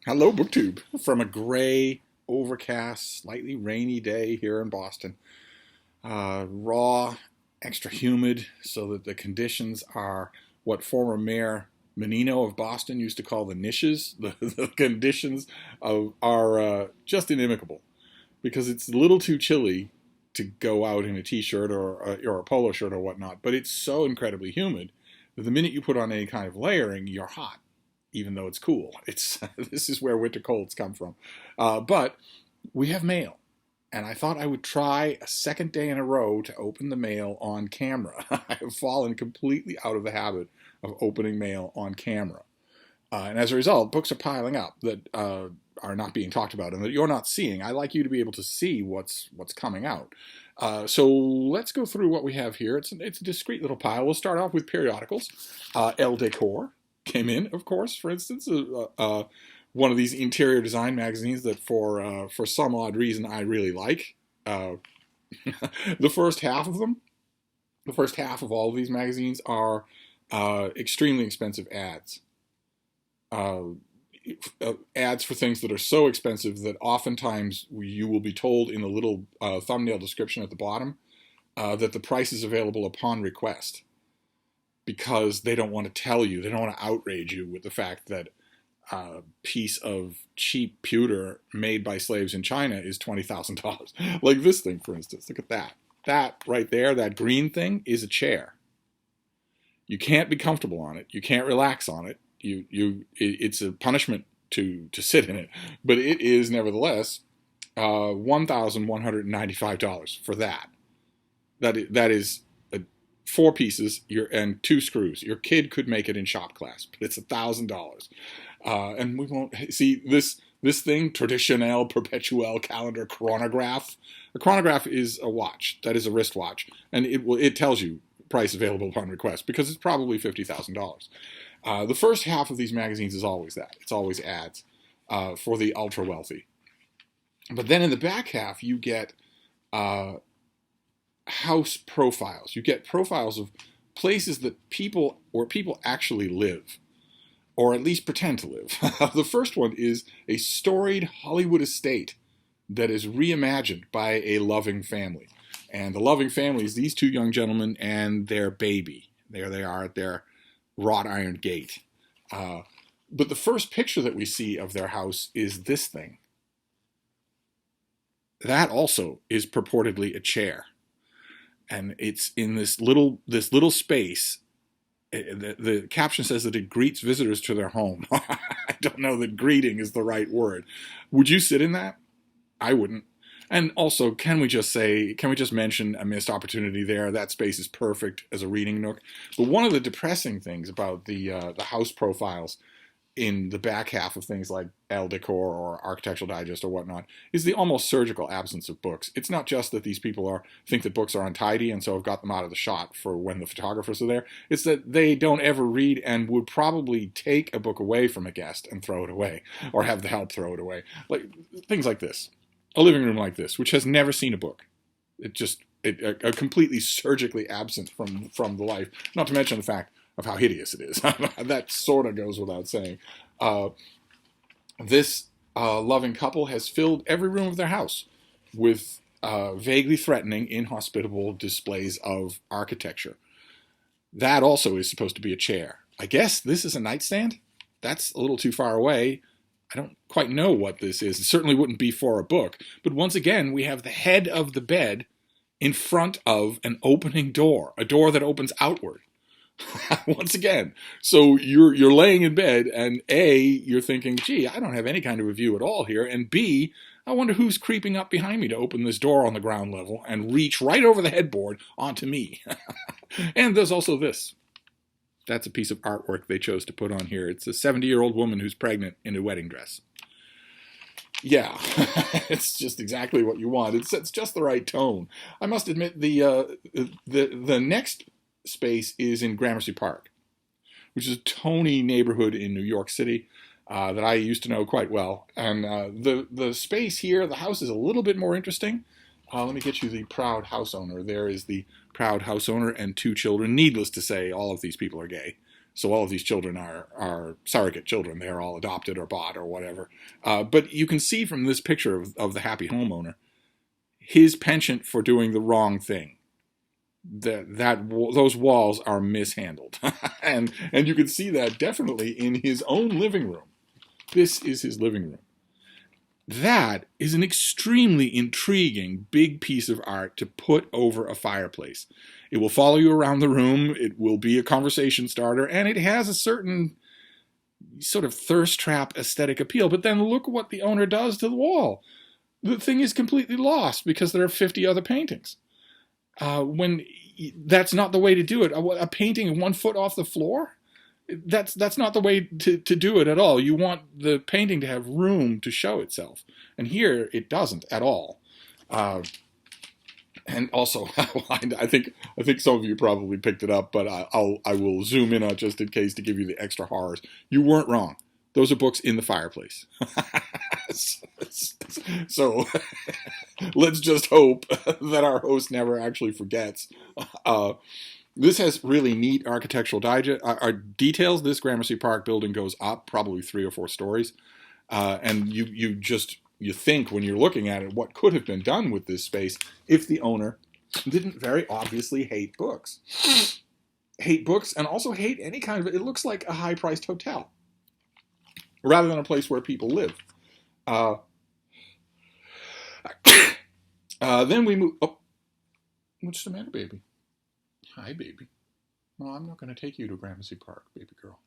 Hello, BookTube. From a gray, overcast, slightly rainy day here in Boston. Raw, extra humid, so that the conditions are what former Mayor Menino of Boston used to call the niches. The conditions are just inimical because it's a little too chilly to go out in a t-shirt or a polo shirt or whatnot, but it's so incredibly humid that the minute you put on any kind of layering, you're hot even though it's cool. It's This is where winter colds come from. But we have mail, and I thought I would try a second day in a row to open the mail on camera. I have fallen completely out of the habit of opening mail on camera. And as a result, books are piling up that are not being talked about and that you're not seeing. I like you to be able to see what's coming out. So let's go through what we have here. It's a discrete little pile. We'll start off with periodicals. Elle Decor came in, of course, for instance, one of these interior design magazines that for some odd reason I really like. The first half of them, the first half of all of these magazines are extremely expensive ads. Ads for things that are so expensive that oftentimes you will be told in the little thumbnail description at the bottom that the price is available upon request, because they don't want to tell you, they don't want to outrage you with the fact that a piece of cheap pewter made by slaves in China is $20,000. Like this thing, for instance. Look at that. That right there, that green thing, is a chair. You can't be comfortable on it. You can't relax on it. It's a punishment to sit in it. But it is nevertheless $1,195 for that. That is 4 pieces and 2 screws. Your kid could make it in shop class, but it's $1,000. And we won't see this thing, Traditionnel Perpetuel Calendar Chronograph. A chronograph is a watch. That is a wristwatch. And it tells you price available upon request because it's probably $50,000. The first half of these magazines is always that. It's always ads for the ultra wealthy. But then in the back half, you get house profiles. You get profiles of places that people actually live, or at least pretend to live. The first one is a storied Hollywood estate that is reimagined by a loving family. And the loving family is these 2 young gentlemen and their baby. There they are at their wrought iron gate. But the first picture that we see of their house is this thing. That also is purportedly a chair. And it's in this little space. The caption says that it greets visitors to their home. I don't know that greeting is the right word. Would you sit in that? I wouldn't. And also, can we just mention a missed opportunity there? That space is perfect as a reading nook. But one of the depressing things about the house profiles in the back half of things like Elle Decor or Architectural Digest or whatnot is the almost surgical absence of books. It's not just that these people think that books are untidy and so have got them out of the shot for when the photographers are there. It's that they don't ever read and would probably take a book away from a guest and throw it away, or have the help throw it away. Like things like this. A living room like this, which has never seen a book. A completely surgically absent from the life, not to mention the fact of how hideous it is. That sort of goes without saying. This loving couple has filled every room of their house with vaguely threatening, inhospitable displays of architecture. That also is supposed to be a chair. I guess this is a nightstand? That's a little too far away. I don't quite know what this is. It certainly wouldn't be for a book. But once again, we have the head of the bed in front of an opening door, a door that opens outward. Once again, so you're laying in bed, and A, you're thinking, gee, I don't have any kind of a view at all here, and B, I wonder who's creeping up behind me to open this door on the ground level and reach right over the headboard onto me. And there's also this. That's a piece of artwork they chose to put on here. It's a 70-year-old woman who's pregnant in a wedding dress. Yeah, it's just exactly what you want. It sets just the right tone. I must admit, the next space is in Gramercy Park, which is a Tony neighborhood in New York City that I used to know quite well. And the space here, the house is a little bit more interesting. Let me get you the proud house owner. There is the proud house owner and 2 children. Needless to say, all of these people are gay. So all of these children are surrogate children. They're all adopted or bought or whatever. But you can see from this picture of the happy homeowner, his penchant for doing the wrong thing. Those walls are mishandled. and you can see that definitely in his own living room. This is his living room. That is an extremely intriguing big piece of art to put over a fireplace. It will follow you around the room. It will be a conversation starter, and it has a certain sort of thirst trap aesthetic appeal. But then look what the owner does to the wall. The thing is completely lost because there are 50 other paintings. When that's not the way to do it. A painting 1 foot off the floor? That's not the way to do it at all. You want the painting to have room to show itself. And here it doesn't at all. And also, I think some of you probably picked it up, but I will zoom in on it just in case to give you the extra horrors. You weren't wrong. Those are books in the fireplace. So let's just hope that our host never actually forgets. This has really neat architectural details. This Gramercy Park building goes up probably 3 or 4 stories. And you think when you're looking at it, what could have been done with this space if the owner didn't very obviously hate books. Hate books and also hate any kind of, it looks like a high-priced hotel rather than a place where people live. Then we move, oh, what's the matter, baby? Hi, baby. No, I'm not going to take you to Gramercy Park, baby girl.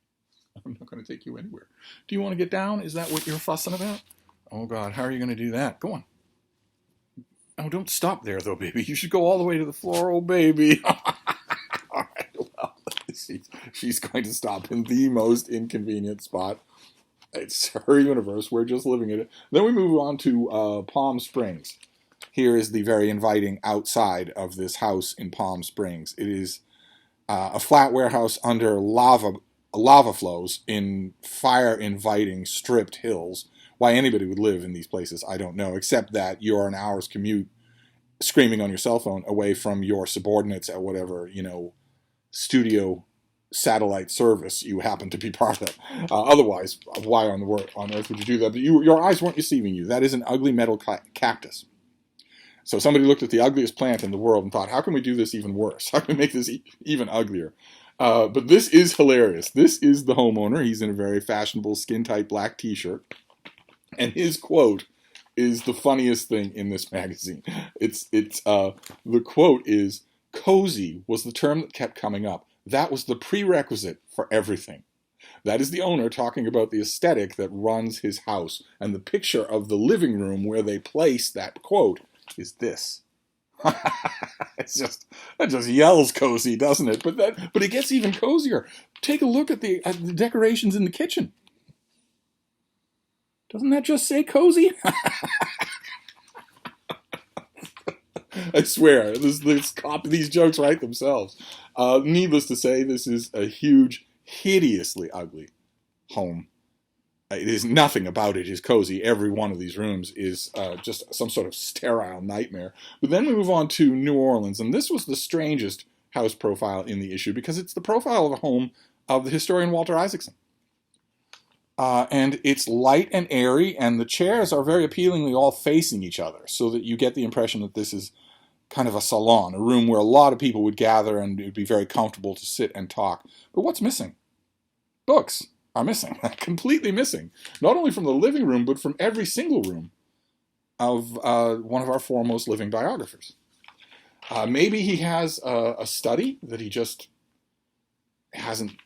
I'm not going to take you anywhere. Do you want to get down? Is that what you're fussing about? Oh, God, how are you going to do that? Go on. Oh, don't stop there, though, baby. You should go all the way to the floor, oh, baby. All right, well, she's going to stop in the most inconvenient spot. It's her universe. We're just living in it. Then we move on to Palm Springs. Here is the very inviting outside of this house in Palm Springs. It is a flat warehouse under lava flows in fire-inviting stripped hills. Why anybody would live in these places, I don't know, except that you're an hour's commute screaming on your cell phone away from your subordinates at whatever, studio satellite service you happen to be part of. Otherwise, why on earth would you do that? But your eyes weren't deceiving you. That is an ugly metal cactus. So somebody looked at the ugliest plant in the world and thought, how can we do this even worse? How can we make this even uglier? But this is hilarious. This is the homeowner. He's in a very fashionable skin-tight black t-shirt. And his quote is the funniest thing in this magazine. The quote is, cozy was the term that kept coming up. That was the prerequisite for everything. That is the owner talking about the aesthetic that runs his house. And the picture of the living room where they place that quote is this. That just yells cozy, doesn't it? But it gets even cozier. Take a look at the decorations in the kitchen. Doesn't that just say cozy? I swear, these jokes write themselves. Needless to say, this is a huge, hideously ugly home. It is nothing about it is cozy. Every one of these rooms is just some sort of sterile nightmare. But then we move on to New Orleans, and this was the strangest house profile in the issue because it's the profile of a home of the historian Walter Isaacson. And it's light and airy, and the chairs are very appealingly all facing each other, so that you get the impression that this is kind of a salon, a room where a lot of people would gather and it would be very comfortable to sit and talk. But what's missing? Books are missing, completely missing. Not only from the living room, but from every single room of one of our foremost living biographers. Maybe he has a study that he just hasn't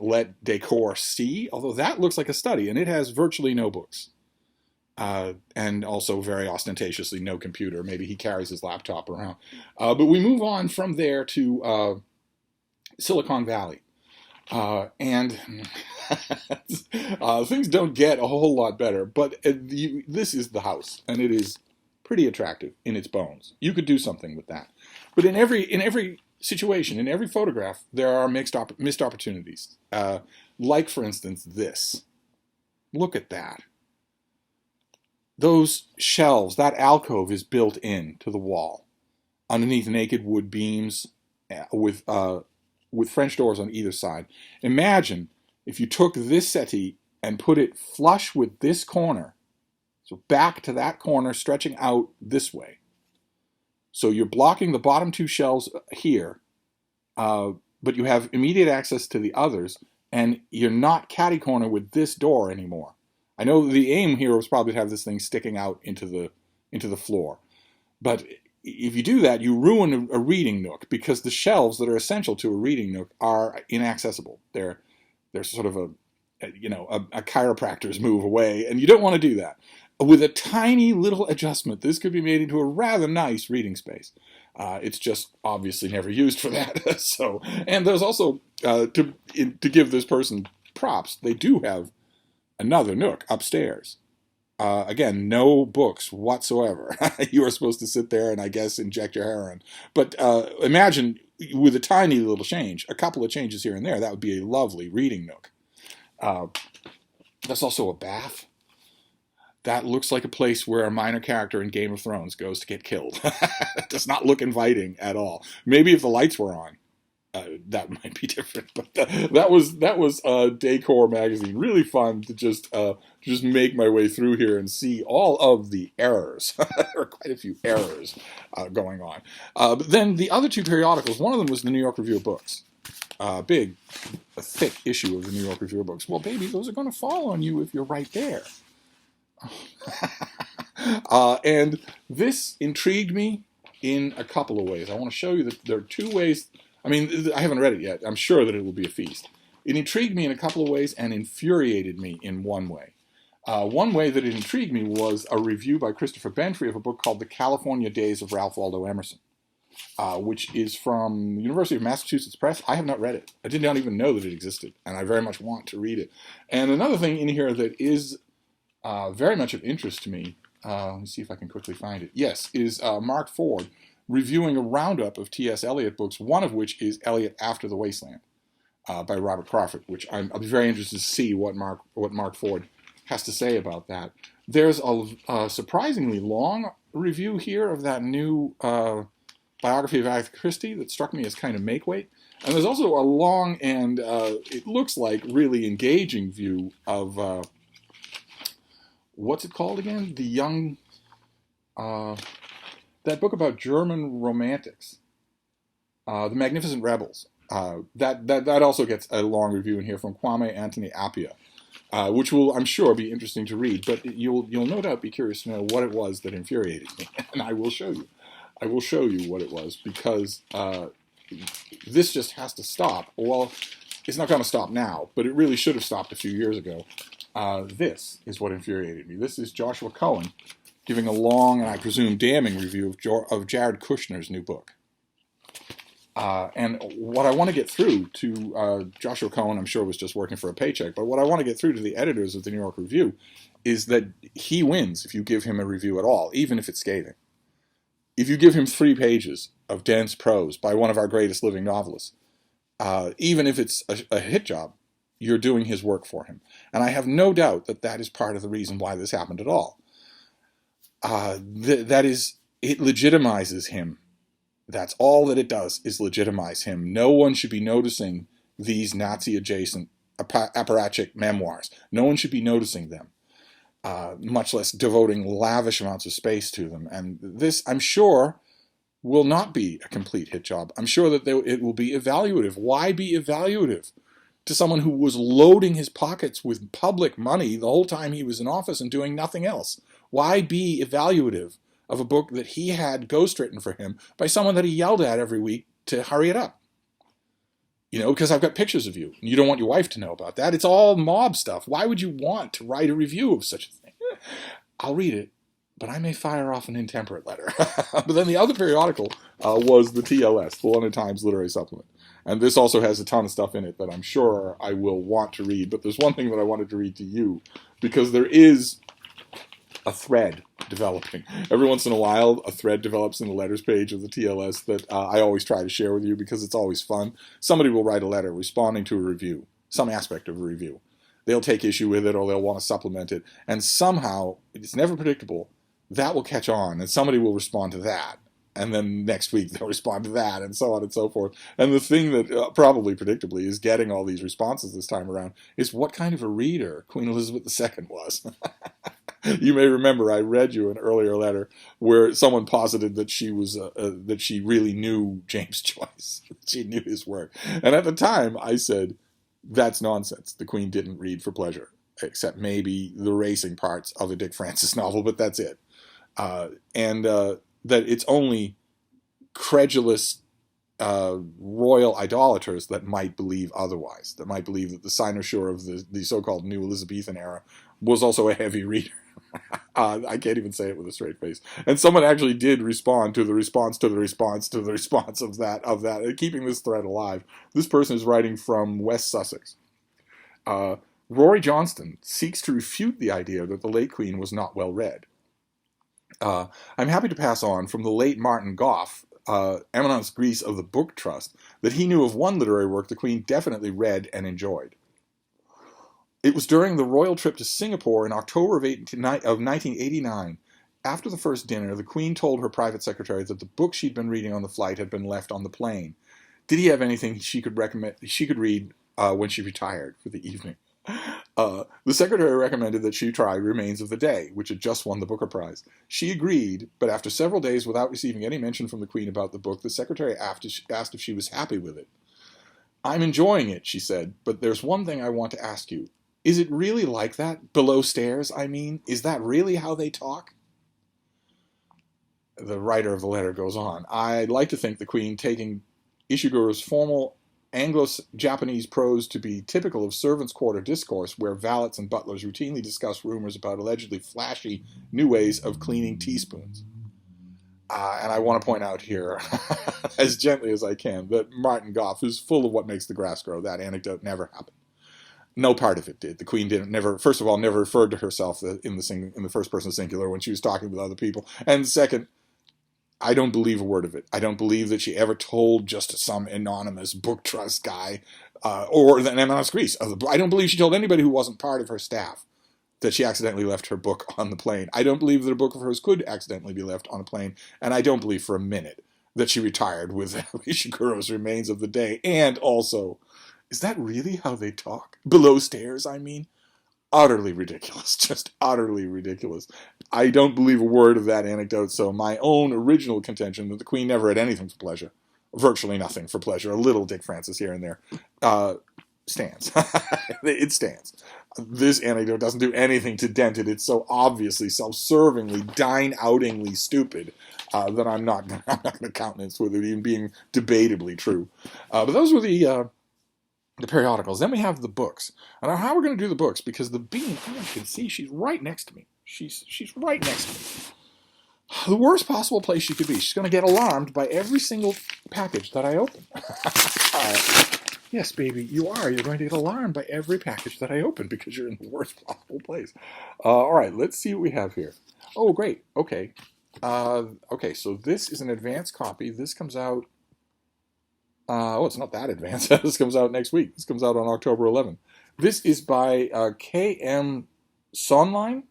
let decor see, although that looks like a study, and it has virtually no books. And also very ostentatiously no computer. Maybe he carries his laptop around. But we move on from there to Silicon Valley. And things don't get a whole lot better, but this is the house, and it is pretty attractive in its bones. You could do something with that. But in every situation, in every photograph, there are missed opportunities. Like, for instance, this. Look at that. Those shelves, that alcove is built in to the wall. Underneath naked wood beams with with French doors on either side. Imagine if you took this settee and put it flush with this corner, so back to that corner, stretching out this way. So you're blocking the bottom two shelves here, but you have immediate access to the others, and you're not catty corner with this door anymore. I know the aim here was probably to have this thing sticking out into the floor, but if you do that, you ruin a reading nook, because the shelves that are essential to a reading nook are inaccessible. They're sort of a chiropractor's move away, and you don't want to do that. With a tiny little adjustment, this could be made into a rather nice reading space. It's just obviously never used for that. So, and there's also to give this person props, they do have another nook upstairs. Again, no books whatsoever. You are supposed to sit there and, I guess, inject your heroin. But imagine with a tiny little change, a couple of changes here and there, that would be a lovely reading nook. There's also a bath. That looks like a place where a minor character in Game of Thrones goes to get killed. It does not look inviting at all. Maybe if the lights were on, that might be different. But that was Decor magazine. Really fun to just make my way through here and see all of the errors. There are quite a few errors going on. But then the other two periodicals, one of them was the New York Review of Books. A thick issue of the New York Review of Books. Well, baby, those are going to fall on you if you're right there. And this intrigued me in a couple of ways. I want to show you that there are two ways. I mean, I haven't read it yet. I'm sure that it will be a feast. It intrigued me in a couple of ways and infuriated me in one way. One way that it intrigued me was a review by Christopher Benfrey of a book called The California Days of Ralph Waldo Emerson, which is from the University of Massachusetts Press. I have not read it. I did not even know that it existed, and I very much want to read it. And another thing in here that is very much of interest to me, let me see if I can quickly find it. Yes, is Mark Ford reviewing a roundup of T.S. Eliot books, one of which is Eliot After the Wasteland by Robert Crawford, which I'll be very interested to see what Mark Ford has to say about that. There's a surprisingly long review here of that new biography of Agatha Christie that struck me as kind of make-weight. And there's also a long and, it looks like, really engaging view of... what's it called again? The young, that book about German romantics, The Magnificent Rebels. That also gets a long review in here from Kwame Anthony Appiah, which will, I'm sure, be interesting to read. But you'll no doubt be curious to know what it was that infuriated me, and I will show you. I will show you what it was, because this just has to stop. Well, it's not going to stop now, but it really should have stopped a few years ago. This is what infuriated me. This is Joshua Cohen giving a long and, I presume, damning review of Jared Kushner's new book. And what I want to get through to Joshua Cohen, I'm sure was just working for a paycheck, but what I want to get through to the editors of the New York Review is that he wins if you give him a review at all, even if it's scathing. If you give him 3 pages of dense prose by one of our greatest living novelists, even if it's a hit job, you're doing his work for him. And I have no doubt that that is part of the reason why this happened at all. That is, it legitimizes him. That's all that it does, is legitimize him. No one should be noticing these Nazi-adjacent apparatchik memoirs. No one should be noticing them, much less devoting lavish amounts of space to them. And this, I'm sure, will not be a complete hit job. I'm sure that it will be evaluative. Why be evaluative to someone who was loading his pockets with public money the whole time he was in office and doing nothing else? Why be evaluative of a book that he had ghostwritten for him by someone that he yelled at every week to hurry it up? You know, because I've got pictures of you, and you don't want your wife to know about that. It's all mob stuff. Why would you want to write a review of such a thing? I'll read it, but I may fire off an intemperate letter. But then the other periodical was the TLS, the London Times Literary Supplement. And this also has a ton of stuff in it that I'm sure I will want to read. But there's one thing that I wanted to read to you, because there is a thread developing. Every once in a while, a thread develops in the letters page of the TLS that I always try to share with you because it's always fun. Somebody will write a letter responding to a review, some aspect of a review. They'll take issue with it or they'll want to supplement it. And somehow, it's never predictable, that will catch on and somebody will respond to that. And then next week they'll respond to that, and so on and so forth. And the thing that probably predictably is getting all these responses this time around is what kind of a reader Queen Elizabeth II was. You may remember I read you an earlier letter where someone posited that that she really knew James Joyce, she knew his work. And at the time I said, that's nonsense. The Queen didn't read for pleasure, except maybe the racing parts of a Dick Francis novel, but that's it. And that it's only credulous royal idolaters that might believe otherwise, that might believe that the cynosure of the so-called New Elizabethan era was also a heavy reader. I can't even say it with a straight face. And someone actually did respond to the response to the response to the response of that, keeping this thread alive. This person is writing from West Sussex. Rory Johnston seeks to refute the idea that the late Queen was not well read. I'm happy to pass on from the late Martin Goff, eminence grise of the Book Trust, that he knew of one literary work the Queen definitely read and enjoyed. It was during the royal trip to Singapore in October of 1989. After the first dinner, the Queen told her private secretary that the book she'd been reading on the flight had been left on the plane. Did he have anything she could read when she retired for the evening? The secretary recommended that she try Remains of the Day, which had just won the Booker Prize. She agreed, but after several days without receiving any mention from the Queen about the book, the secretary asked if she was happy with it. I'm enjoying it, she said, but there's one thing I want to ask you. Is it really like that? Below stairs, I mean? Is that really how they talk? The writer of the letter goes on. I'd like to think the Queen, taking Ishiguro's formal Anglo-Japanese prose to be typical of servants' quarter discourse, where valets and butlers routinely discuss rumors about allegedly flashy new ways of cleaning teaspoons. And I want to point out here, as gently as I can, that Martin Goff is full of what makes the grass grow. That anecdote never happened. No part of it did. The Queen never referred to herself in the first person singular when she was talking with other people. And second, I don't believe a word of it. I don't believe that she ever told just some anonymous book trust guy or an eminence grise. I don't believe she told anybody who wasn't part of her staff that she accidentally left her book on the plane. I don't believe that a book of hers could accidentally be left on a plane. And I don't believe for a minute that she retired with Ishiguro's Remains of the Day. And also, is that really how they talk? Below stairs, I mean? Utterly ridiculous. Just utterly ridiculous. I don't believe a word of that anecdote, so my own original contention that the Queen never had anything for pleasure, virtually nothing for pleasure, a little Dick Francis here and there, stands. It stands. This anecdote doesn't do anything to dent it. It's so obviously, self-servingly, dine-outingly stupid that I'm not going to countenance with it even being debatably true. But those were the periodicals. Then we have the books. I don't know how we're going to do the books, because the bean, I you can see, she's right next to me. She's right next to me. The worst possible place she could be. She's going to get alarmed by every single package that I open. Yes, baby, you are. You're going to get alarmed by every package that I open because you're in the worst possible place. All right, let's see what we have here. Oh, great. Okay. Okay, so this is an advanced copy. This comes out... it's not that advanced. This comes out next week. This comes out on October 11th. This is by K.M. Sonline,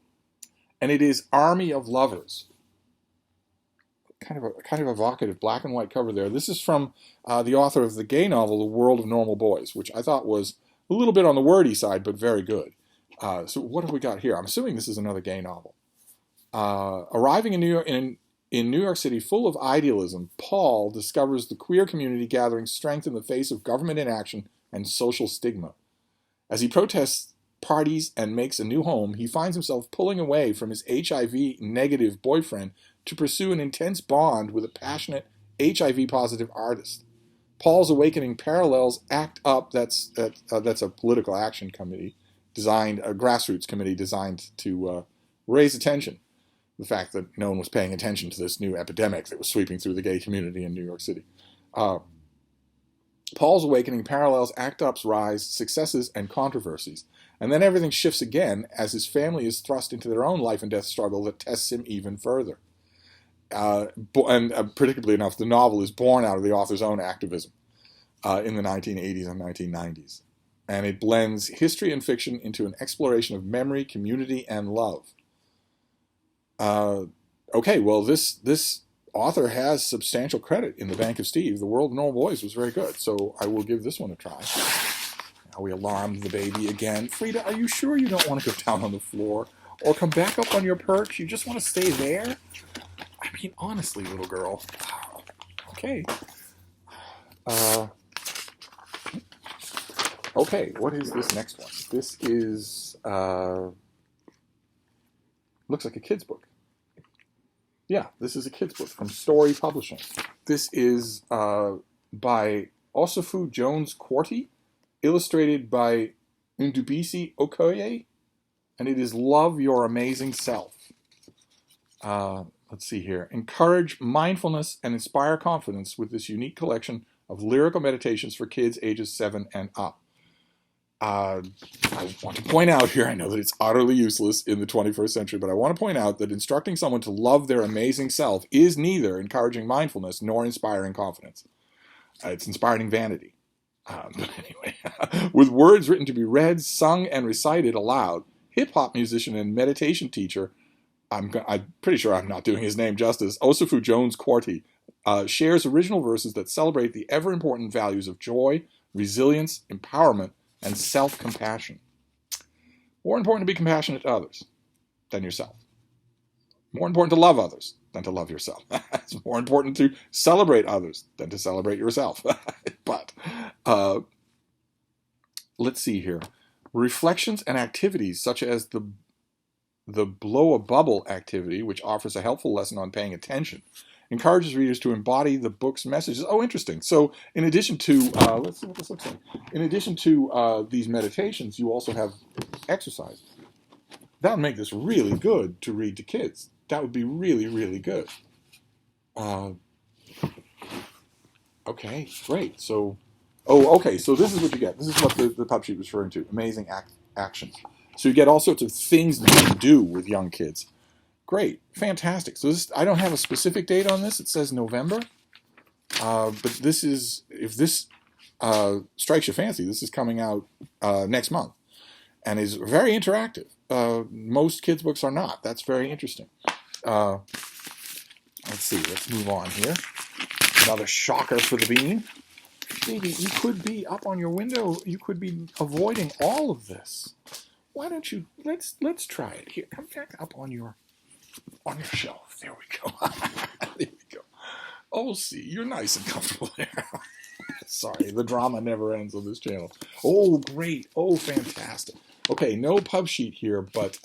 and it is Army of Lovers. Kind of evocative black and white cover there. This is from the author of the gay novel The World of Normal Boys, which I thought was a little bit on the wordy side, but very good. So what have we got here? I'm assuming this is another gay novel. Arriving in New York City, full of idealism, Paul discovers the queer community gathering strength in the face of government inaction and social stigma. As he protests parties and makes a new home, he finds himself pulling away from his HIV-negative boyfriend to pursue an intense bond with a passionate HIV-positive artist. Paul's Awakening parallels ACT UP, that's a political action committee, a grassroots committee designed to raise attention. The fact that no one was paying attention to this new epidemic that was sweeping through the gay community in New York City. Paul's Awakening parallels ACT UP's rise, successes, and controversies. And then everything shifts again as his family is thrust into their own life and death struggle that tests him even further. Predictably enough, the novel is born out of the author's own activism in the 1980s and 1990s. And it blends history and fiction into an exploration of memory, community, and love. Okay, well, this author has substantial credit in the Bank of Steve. The World of Normal Boys was very good, so I will give this one a try. Now we alarmed the baby again. Frida, are you sure you don't want to go down on the floor or come back up on your perch? You just want to stay there? I mean, honestly, little girl. Okay. Okay, what is this next one? This is, looks like a kid's book. Yeah, this is a kid's book from Story Publishing. This is by Osofu Jones-Quartey, illustrated by Ndubisi Okoye, and it is Love Your Amazing Self. Let's see here. Encourage mindfulness and inspire confidence with this unique collection of lyrical meditations for kids ages 7 and up. I want to point out here, I know that it's utterly useless in the 21st century, but I want to point out that instructing someone to love their amazing self is neither encouraging mindfulness nor inspiring confidence. It's inspiring vanity. But anyway, with words written to be read, sung, and recited aloud, hip-hop musician and meditation teacher, I'm pretty sure I'm not doing his name justice, Osofu Jones-Quartey, shares original verses that celebrate the ever-important values of joy, resilience, empowerment, and self-compassion. More important to be compassionate to others than yourself. More important to love others than to love yourself. It's more important to celebrate others than to celebrate yourself. But let's see here. Reflections and activities such as the blow a bubble activity, which offers a helpful lesson on paying attention, encourages readers to embody the book's messages. Oh, interesting. So in addition to, let's see what this looks like. In addition to these meditations, you also have exercise. That would make this really good to read to kids. That would be really, really good. Okay, great. So, okay. So this is what you get. This is what the pub sheet was referring to. Amazing action. So you get all sorts of things that you can do with young kids. Great, fantastic. So this, I don't have a specific date on this. It says November, but this is, if this strikes your fancy, this is coming out next month, and is very interactive. Most kids' books are not. That's very interesting. Let's see. Let's move on here. Another shocker for the bean. Baby, you could be up on your window. You could be avoiding all of this. Why don't you? Let's try it here. Come back up on your shelf. There we go. There we go. Oh, see, you're nice and comfortable there. Sorry, the drama never ends on this channel. Oh, great. Oh, fantastic. Okay, no pub sheet here, but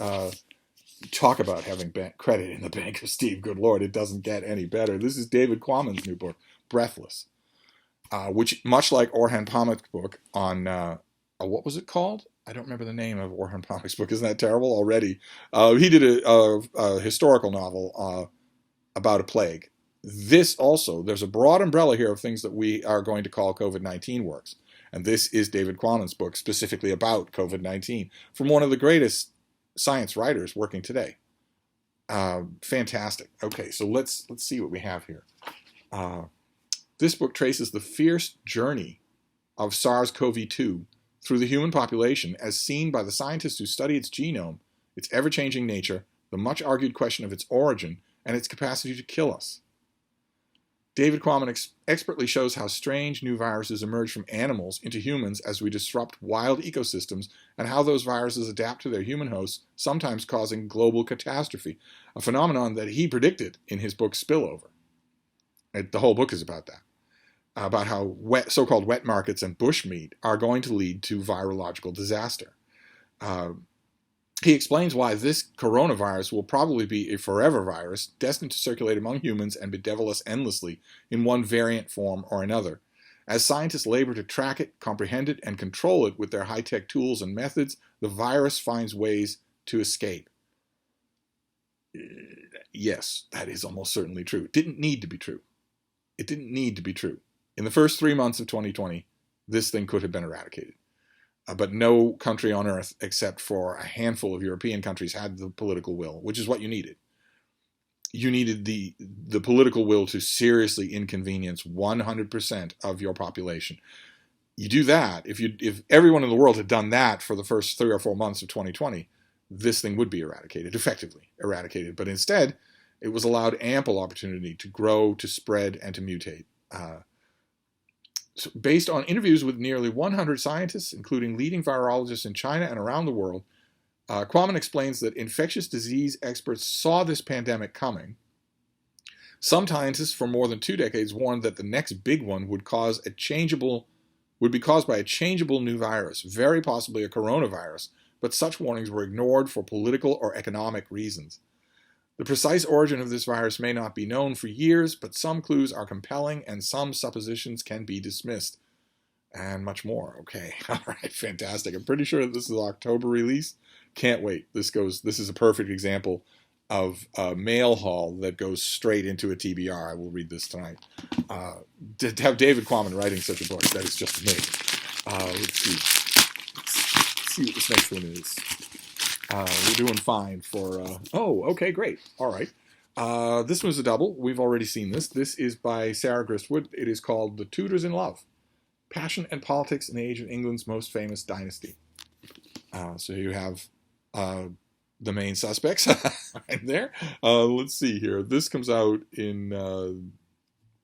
talk about having credit in the Bank of Steve. Good Lord, it doesn't get any better. This is David Kwaman's new book, Breathless, which, much like Orhan Pamuk's book on, what was it called? I don't remember the name of Orhan Pamuk's book. Isn't that terrible already? He did a historical novel about a plague. This also, there's a broad umbrella here of things that we are going to call COVID-19 works. And this is David Kwaman's book specifically about COVID-19 from one of the greatest science writers working today. Fantastic. Okay, so let's see what we have here. This book traces the fierce journey of SARS-CoV-2 through the human population as seen by the scientists who study its genome, its ever-changing nature, the much-argued question of its origin, and its capacity to kill us. David Kwaman expertly shows how strange new viruses emerge from animals into humans as we disrupt wild ecosystems, and how those viruses adapt to their human hosts, sometimes causing global catastrophe, a phenomenon that he predicted in his book Spillover. The whole book is about that. About how so-called wet markets and bushmeat are going to lead to virological disaster. He explains why this coronavirus will probably be a forever virus, destined to circulate among humans and bedevil us endlessly in one variant form or another. As scientists labor to track it, comprehend it, and control it with their high-tech tools and methods, the virus finds ways to escape. Yes, that is almost certainly true. It didn't need to be true. It didn't need to be true. In the first 3 months of 2020, this thing could have been eradicated. But no country on earth, except for a handful of European countries, had the political will, which is what you needed. You needed the political will to seriously inconvenience 100% of your population. You do that, if everyone in the world had done that for the first 3 or 4 months of 2020, this thing would be eradicated, effectively eradicated. But instead, it was allowed ample opportunity to grow, to spread, and to mutate. So based on interviews with nearly 100 scientists, including leading virologists in China and around the world, Kwaman explains that infectious disease experts saw this pandemic coming. Some scientists for more than 2 decades warned that the next big one would be caused by a changeable new virus, very possibly a coronavirus, but such warnings were ignored for political or economic reasons. The precise origin of this virus may not be known for years, but some clues are compelling and some suppositions can be dismissed. And much more. Okay, all right, fantastic. I'm pretty sure this is October release. Can't wait. This is a perfect example of a mail haul that goes straight into a TBR. I will read this tonight. To have David Kwaman writing such a book, that is just amazing. Let's see what this next one is. We're doing fine for... okay, great. All right. This one's a double. We've already seen this. This is by Sarah Gristwood. It is called The Tudors in Love: Passion and Politics in the Age of England's Most Famous Dynasty. So you have the main suspects right there. Let's see here. This comes out in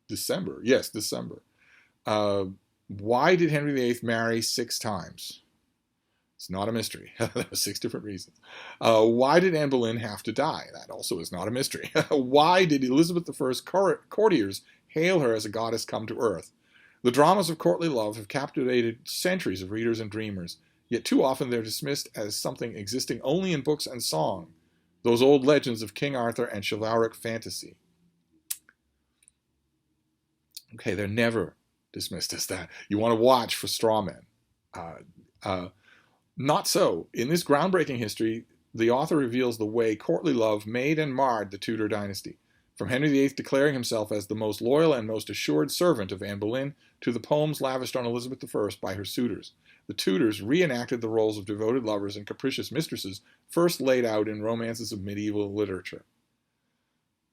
December. Yes, December. Why did Henry VIII marry 6 times? It's not a mystery. There were 6 different reasons. Why did Anne Boleyn have to die? That also is not a mystery. Why did Elizabeth I's courtiers hail her as a goddess come to earth? The dramas of courtly love have captivated centuries of readers and dreamers, yet too often they're dismissed as something existing only in books and song, those old legends of King Arthur and chivalric fantasy. Okay, they're never dismissed as that. You want to watch for straw men. Not so. In this groundbreaking history, the author reveals the way courtly love made and marred the Tudor dynasty. From Henry VIII declaring himself as the most loyal and most assured servant of Anne Boleyn, to the poems lavished on Elizabeth I by her suitors. The Tudors reenacted the roles of devoted lovers and capricious mistresses first laid out in romances of medieval literature.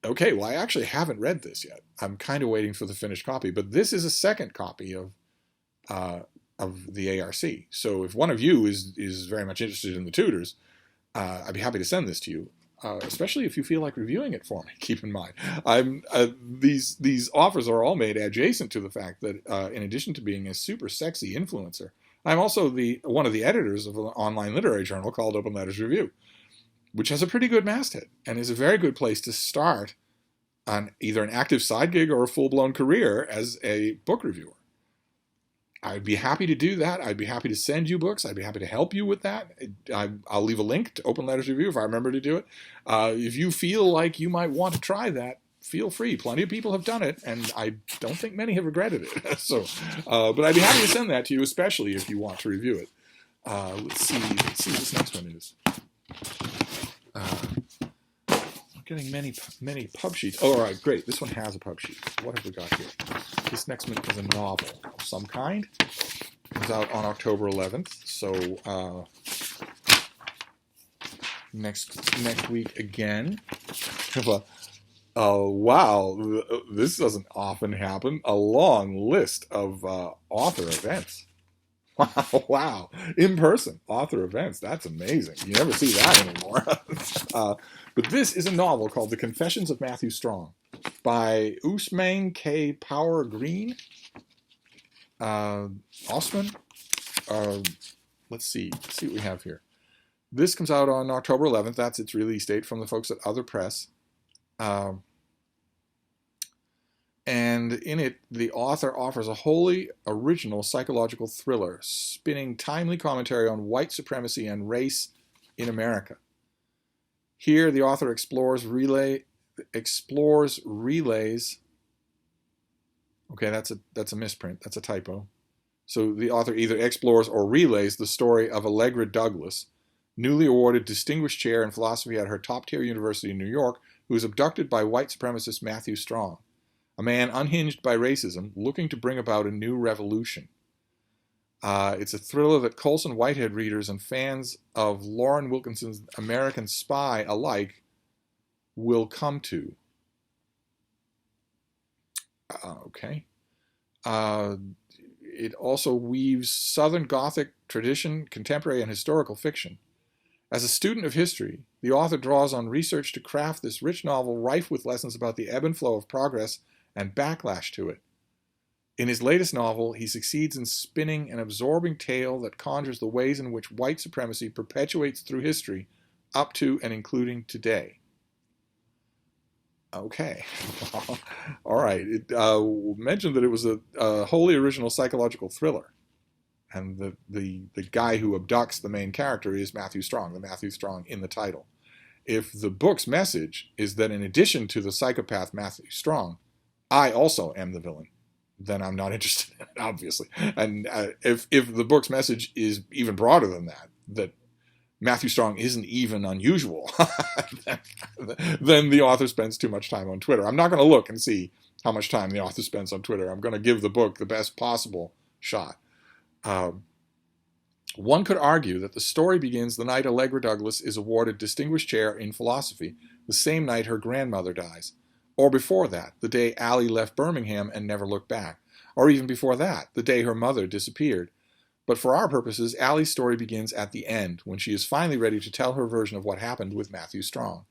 Okay, well, I actually haven't read this yet. I'm kind of waiting for the finished copy, but this is a second copy of the ARC. So if one of you is very much interested in the Tudors, I'd be happy to send this to you. Especially if you feel like reviewing it for me. Keep in mind, these offers are all made adjacent to the fact that, in addition to being a super sexy influencer, I'm also one of the editors of an online literary journal called Open Letters Review, which has a pretty good masthead and is a very good place to start on either an active side gig or a full-blown career as a book reviewer. I'd be happy to do that. I'd be happy to send you books. I'd be happy to help you with that. I'll leave a link to Open Letters Review if I remember to do it. If you feel like you might want to try that, feel free. Plenty of people have done it, and I don't think many have regretted it. But I'd be happy to send that to you, especially if you want to review it. Let's see what this next one is. I'm getting many pub sheets. Oh, all right, great. This one has a pub sheet. What have we got here? This next one is a novel of some kind. It comes out on October 11th. So next week again. Wow, this doesn't often happen. A long list of author events. Wow, in person author events. That's amazing. You never see that anymore. But this is a novel called The Confessions of Matthew Strong by Usman K. Power Green. Usman. Let's see what we have here. This comes out on October 11th. That's its release date from the folks at Other Press. And in it, the author offers a wholly original psychological thriller, spinning timely commentary on white supremacy and race in America. Here, the author explores relays. Okay, that's a misprint. That's a typo. So the author either explores or relays the story of Allegra Douglas, newly awarded Distinguished Chair in Philosophy at her top-tier university in New York, who is abducted by white supremacist Matthew Strong, a man unhinged by racism, looking to bring about a new revolution. It's a thriller that Colson Whitehead readers and fans of Lauren Wilkinson's American Spy alike will come to. Okay. It also weaves Southern Gothic tradition, contemporary and historical fiction. As a student of history, the author draws on research to craft this rich novel rife with lessons about the ebb and flow of progress and backlash to it. In his latest novel, he succeeds in spinning an absorbing tale that conjures the ways in which white supremacy perpetuates through history up to and including today. Okay. All right. It mentioned that it was a wholly original psychological thriller. And the guy who abducts the main character is Matthew Strong, the Matthew Strong in the title. If the book's message is that in addition to the psychopath Matthew Strong, I also am the villain, then I'm not interested in it, obviously. And if the book's message is even broader than that, that Matthew Strong isn't even unusual, then the author spends too much time on Twitter. I'm not going to look and see how much time the author spends on Twitter. I'm going to give the book the best possible shot. One could argue that the story begins the night Allegra Douglas is awarded Distinguished Chair in Philosophy, the same night her grandmother dies. Or before that, the day Allie left Birmingham and never looked back. Or even before that, the day her mother disappeared. But for our purposes, Allie's story begins at the end, when she is finally ready to tell her version of what happened with Matthew Strong.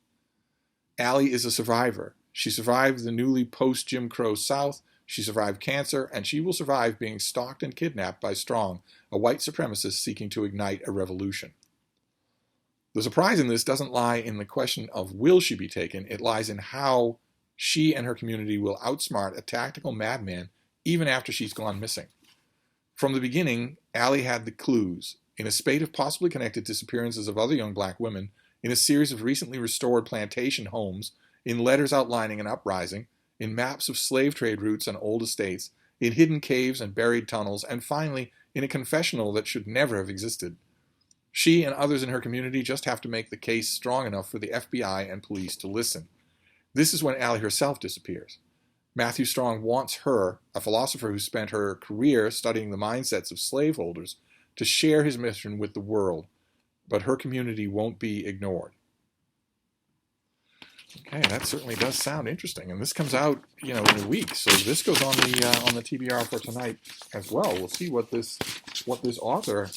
Allie is a survivor. She survived the newly post-Jim Crow South, she survived cancer, and she will survive being stalked and kidnapped by Strong, a white supremacist seeking to ignite a revolution. The surprise in this doesn't lie in the question of will she be taken, it lies in how she and her community will outsmart a tactical madman even after she's gone missing. From the beginning, Allie had the clues, in a spate of possibly connected disappearances of other young black women, in a series of recently restored plantation homes, in letters outlining an uprising, in maps of slave trade routes and old estates, in hidden caves and buried tunnels, and finally, in a confessional that should never have existed. She and others in her community just have to make the case strong enough for the FBI and police to listen. This is when Allie herself disappears. Matthew Strong wants her, a philosopher who spent her career studying the mindsets of slaveholders, to share his mission with the world, but her community won't be ignored. Okay, that certainly does sound interesting, and this comes out, in a week, so this goes on the TBR for tonight as well. We'll see what this author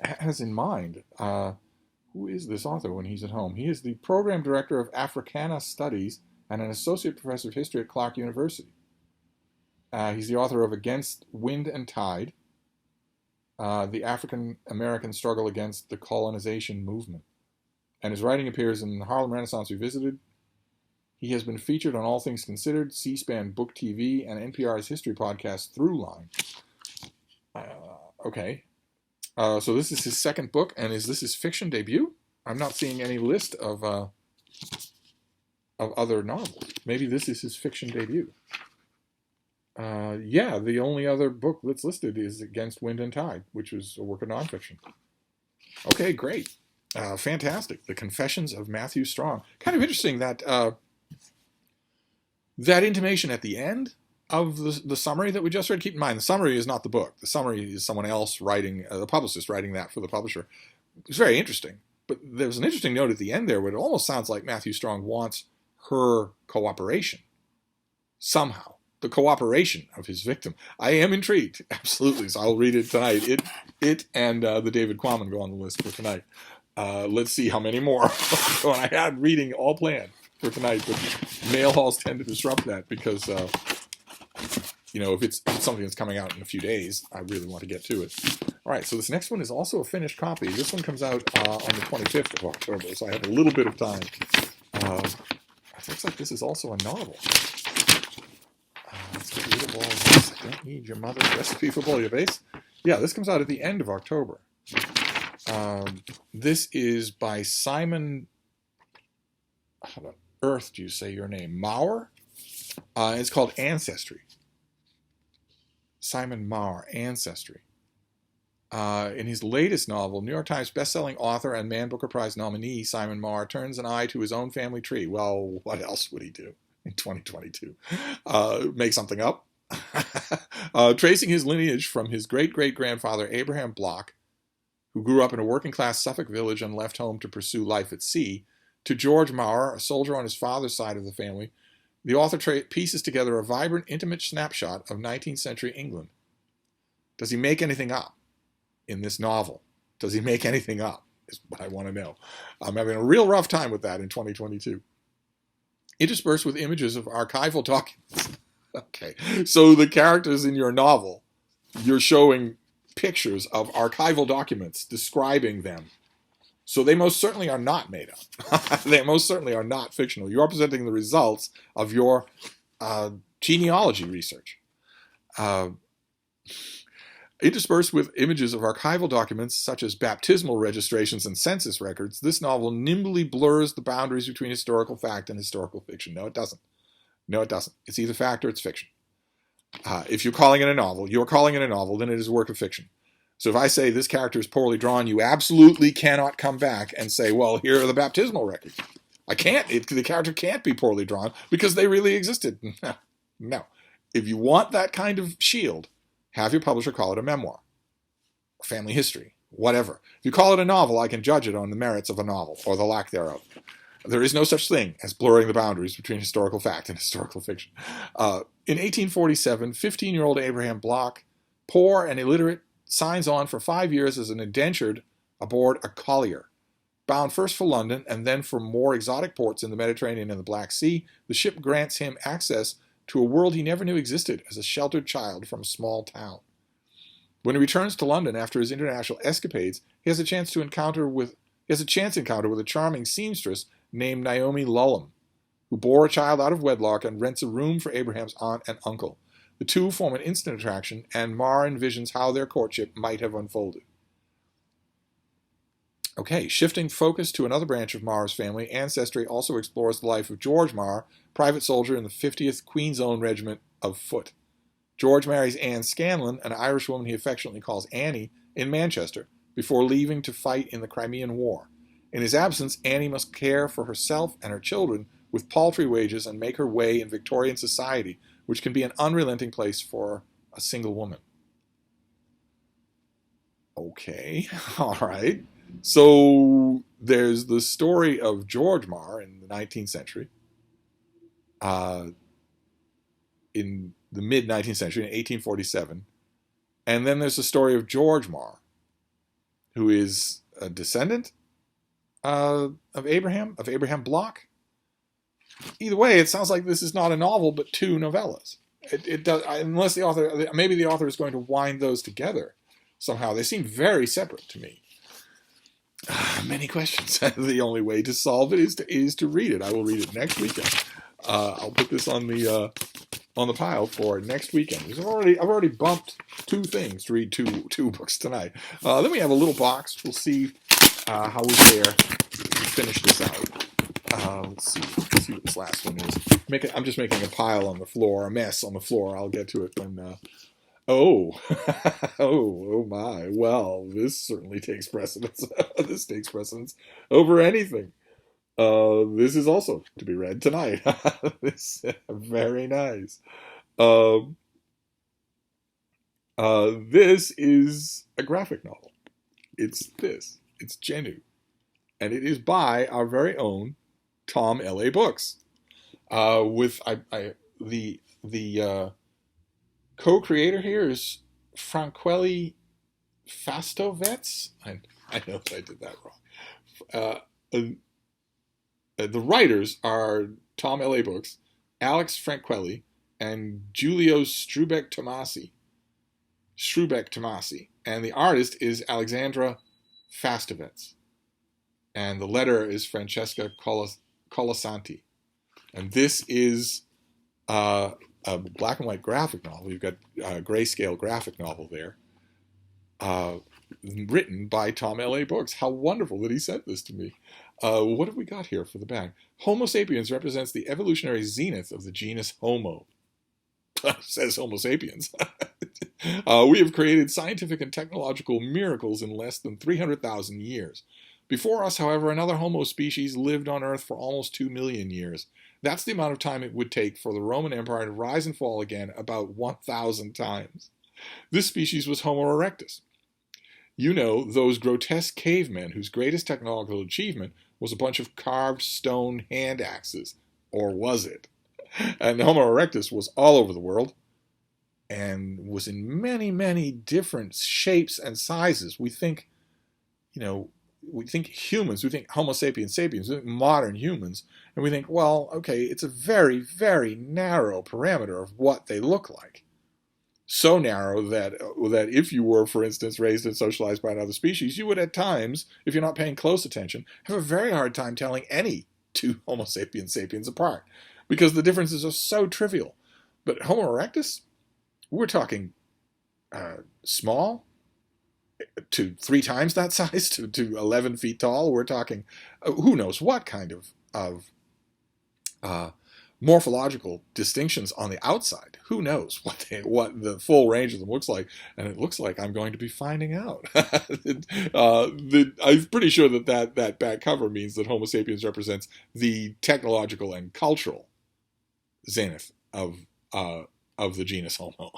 has in mind. Who is this author when he's at home? He is the program director of Africana Studies and an associate professor of history at Clark University. He's the author of Against Wind and Tide, the African American Struggle Against the Colonization Movement. And his writing appears in Harlem Renaissance Revisited. He has been featured on All Things Considered, C-SPAN Book TV, and NPR's history podcast Throughline. Okay. So this is his second book, and is this his fiction debut? I'm not seeing any list of other novels. Maybe this is his fiction debut. Yeah, the only other book that's listed is Against Wind and Tide, which was a work of nonfiction. Okay, great. Fantastic. The Confessions of Matthew Strong. Kind of interesting that that intimation at the end of the summary that we just read. Keep in mind, the summary is not the book. The summary is someone else writing, the publicist writing that for the publisher. It's very interesting. But there's an interesting note at the end there where it almost sounds like Matthew Strong wants her cooperation. Somehow. The cooperation of his victim. I am intrigued. Absolutely. So I'll read it tonight. It and the David Kwaman go on the list for tonight. Let's see how many more. And I had reading all planned for tonight, but mail halls tend to disrupt that because, if it's something that's coming out in a few days, I really want to get to it. All right, so this next one is also a finished copy. This one comes out on the 25th of October, so I have a little bit of time. It looks like this is also a novel. Let's get rid of all of this. I don't need your mother's recipe for bouillabaisse. Yeah, this comes out at the end of October. This is by Simon, how on earth do you say your name? Maurer? It's called Ancestry. Simon Maurer, Ancestry. In his latest novel, New York Times bestselling author and Man Booker Prize nominee Simon Maurer turns an eye to his own family tree. Well, what else would he do in 2022? Make something up? Tracing his lineage from his great-great-grandfather Abraham Bloch, who grew up in a working-class Suffolk village and left home to pursue life at sea, to George Maurer, a soldier on his father's side of the family, the author pieces together a vibrant, intimate snapshot of 19th century England. Does he make anything up in this novel? Does he make anything up? is what I want to know. I'm having a real rough time with that in 2022. Interspersed with images of archival documents. Okay, so the characters in your novel, you're showing pictures of archival documents describing them. So they most certainly are not made up. They most certainly are not fictional. You are presenting the results of your genealogy research. Interspersed with images of archival documents such as baptismal registrations and census records, this novel nimbly blurs the boundaries between historical fact and historical fiction. No, it doesn't. No, it doesn't. It's either fact or it's fiction. If you're calling it a novel, then it is a work of fiction. So if I say this character is poorly drawn, you absolutely cannot come back and say, well, here are the baptismal records. I can't. The character can't be poorly drawn because they really existed. No. If you want that kind of shield, have your publisher call it a memoir, family history, whatever. If you call it a novel, I can judge it on the merits of a novel or the lack thereof. There is no such thing as blurring the boundaries between historical fact and historical fiction. In 1847, 15-year-old Abraham Bloch, poor and illiterate, signs on for 5 years as an indentured aboard a collier. Bound first for London and then for more exotic ports in the Mediterranean and the Black Sea, the ship grants him access to a world he never knew existed as a sheltered child from a small town. When he returns to London after his international escapades, he has a chance encounter with a charming seamstress named Naomi Lullum, who bore a child out of wedlock and rents a room for Abraham's aunt and uncle. The two form an instant attraction, and Marr envisions how their courtship might have unfolded. Okay, shifting focus to another branch of Marr's family, Ancestry also explores the life of George Marr, private soldier in the 50th Queen's Own Regiment of Foot. George marries Anne Scanlon, an Irish woman he affectionately calls Annie, in Manchester, before leaving to fight in the Crimean War. In his absence, Annie must care for herself and her children with paltry wages and make her way in Victorian society, which can be an unrelenting place for a single woman. Okay, all right. So there's the story of George Marr in the 19th century, in the mid-19th century, in 1847. And then there's the story of George Marr, who is a descendant of Abraham Bloch. Either way, it sounds like this is not a novel, but two novellas. It does, unless maybe the author is going to wind those together somehow. They seem very separate to me. Many questions. The only way to solve it is to read it. I will read it next weekend. I'll put this on the pile for next weekend. Because I've already bumped two things to read two books tonight. Then we have a little box. We'll see how we fare to finish this out. Let's see what this last one is. I'm just making a pile on the floor, a mess on the floor. I'll get to it when. Oh my. Well, this certainly takes precedence. This takes precedence over anything. This is also to be read tonight. This very nice. This is a graphic novel. It's Genu. And it is by our very own Tom L.A. Books. With the co-creator here is Franquelli Fastovets. I know I did that wrong. The writers are Tom L.A. Books, Alex Franquelli, and Giulio Strubeck Tomasi. And the artist is Alexandra Fastovets. And the letterer is Francesca Colasanti. And this is a black and white graphic novel. You've got a grayscale graphic novel there, written by Tom L.A. Books. How wonderful that he sent this to me. What have we got here for the back? Homo sapiens represents the evolutionary zenith of the genus Homo. Says Homo sapiens. We have created scientific and technological miracles in less than 300,000 years. Before us, however, another Homo species lived on Earth for almost 2 million years. That's the amount of time it would take for the Roman Empire to rise and fall again about 1,000 times. This species was Homo Erectus. You know, those grotesque cavemen whose greatest technological achievement was a bunch of carved stone hand axes. Or was it? And Homo Erectus was all over the world and was in many, many different shapes and sizes. We think, we think humans, we think Homo sapiens sapiens, we think modern humans, and we think, well, okay, it's a very, very narrow parameter of what they look like. So narrow that if you were, for instance, raised and socialized by another species, you would at times, if you're not paying close attention, have a very hard time telling any two Homo sapiens sapiens apart, because the differences are so trivial. But Homo erectus, we're talking small, to 3 times that size, to 11 feet tall. We're talking who knows what kind of morphological distinctions on the outside. Who knows what the full range of them looks like? And it looks like I'm going to be finding out. I'm pretty sure that back cover means that Homo sapiens represents the technological and cultural zenith of the genus Homo.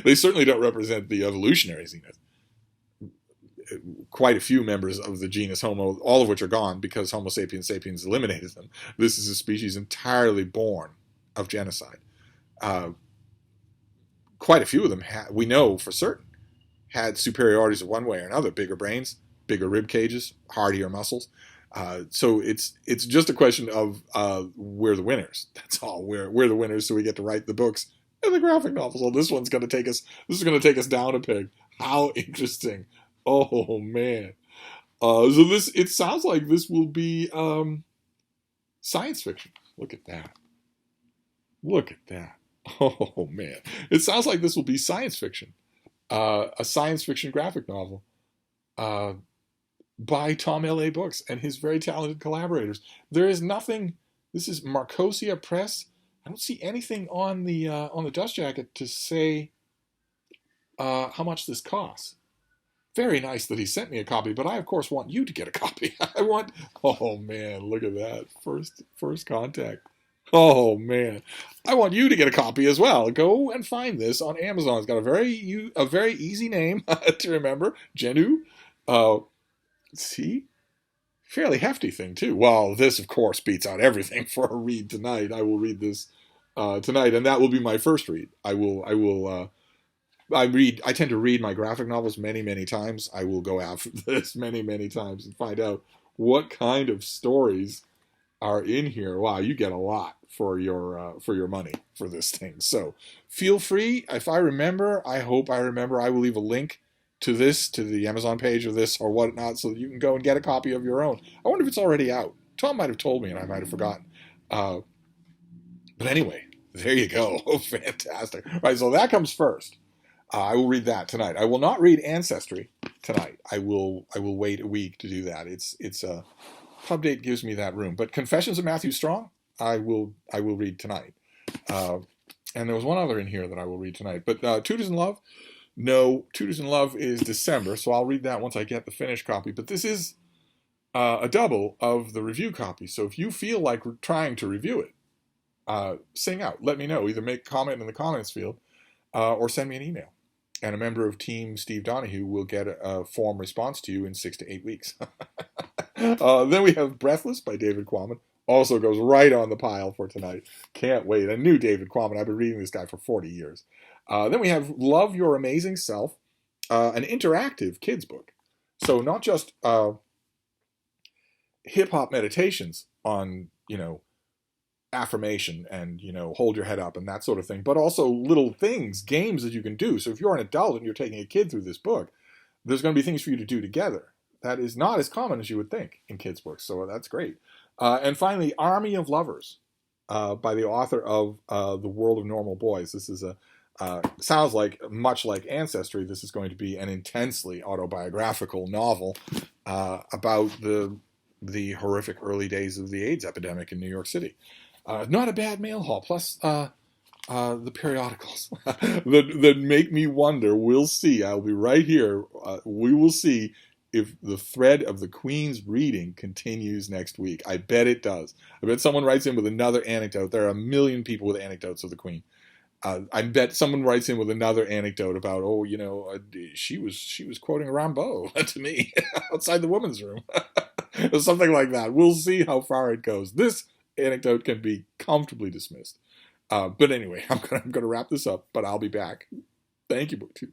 They certainly don't represent the evolutionary zenith. Quite a few members of the genus Homo, all of which are gone because Homo sapiens sapiens eliminated them. This is a species entirely born of genocide. Quite a few of them, we know for certain, had superiorities of one way or another: bigger brains, bigger rib cages, hardier muscles. So it's just a question of we're the winners. That's all. We're the winners, so we get to write the books and the graphic novels. Well, this one's going to take us. This is going to take us down a peg. How interesting! Oh man. So it sounds like this will be science fiction. Look at that. Look at that. Oh man. It sounds like this will be science fiction. A science fiction graphic novel by Tom L.A. Books and his very talented collaborators. There is nothing. This is Marcosia Press. I don't see anything on the dust jacket to say how much this costs. Very nice that he sent me a copy, but I, of course, want you to get a copy. Oh man, look at that. First contact. Oh man. I want you to get a copy as well. Go and find this on Amazon. It's got a very easy name to remember. Genu. See? Fairly hefty thing, too. Well, this, of course, beats out everything for a read tonight. I will read this tonight, and that will be my first read. I tend to read my graphic novels many, many times. I will go after this many, many times and find out what kind of stories are in here. Wow, you get a lot for your money for this thing. So feel free. If I remember, I hope I remember, I will leave a link to the Amazon page of this or whatnot, so that you can go and get a copy of your own. I wonder if it's already out. Tom might have told me and I might have forgotten. But anyway, there you go. Oh, fantastic. All right, so that comes first. I will read that tonight. I will not read Ancestry tonight. I will wait a week to do that. It's pub date gives me that room. But Confessions of Matthew Strong, I will read tonight. And there was one other in here that I will read tonight. But Tutors in Love, no, Tutors in Love is December, so I'll read that once I get the finished copy. But this is a double of the review copy. So if you feel like trying to review it, sing out. Let me know. Either make a comment in the comments field or send me an email. And a member of Team Steve Donoghue will get a form response to you in 6 to 8 weeks. Then we have Breathless by David Kwaman. Also goes right on the pile for tonight. Can't wait. A new David Kwaman. I've been reading this guy for 40 years. Then we have Love Your Amazing Self, an interactive kids book. So not just hip-hop meditations on, affirmation and, hold your head up and that sort of thing, but also little things, games that you can do. So if you're an adult and you're taking a kid through this book, there's going to be things for you to do together. That is not as common as you would think in kids' books, so that's great. And finally, Army of Lovers by the author of The World of Normal Boys. This is sounds like, much like Ancestry, this is going to be an intensely autobiographical novel about the horrific early days of the AIDS epidemic in New York City. Not a bad mail haul, plus the periodicals that make me wonder. We'll see. I'll be right here. We will see if the thread of the Queen's reading continues next week. I bet it does. I bet someone writes in with another anecdote. There are a million people with anecdotes of the Queen. I bet someone writes in with another anecdote about, she was quoting Rimbaud to me outside the women's room. Or something like that. We'll see how far it goes. This anecdote can be comfortably dismissed. But anyway, I'm going to wrap this up, but I'll be back. Thank you, BookTube.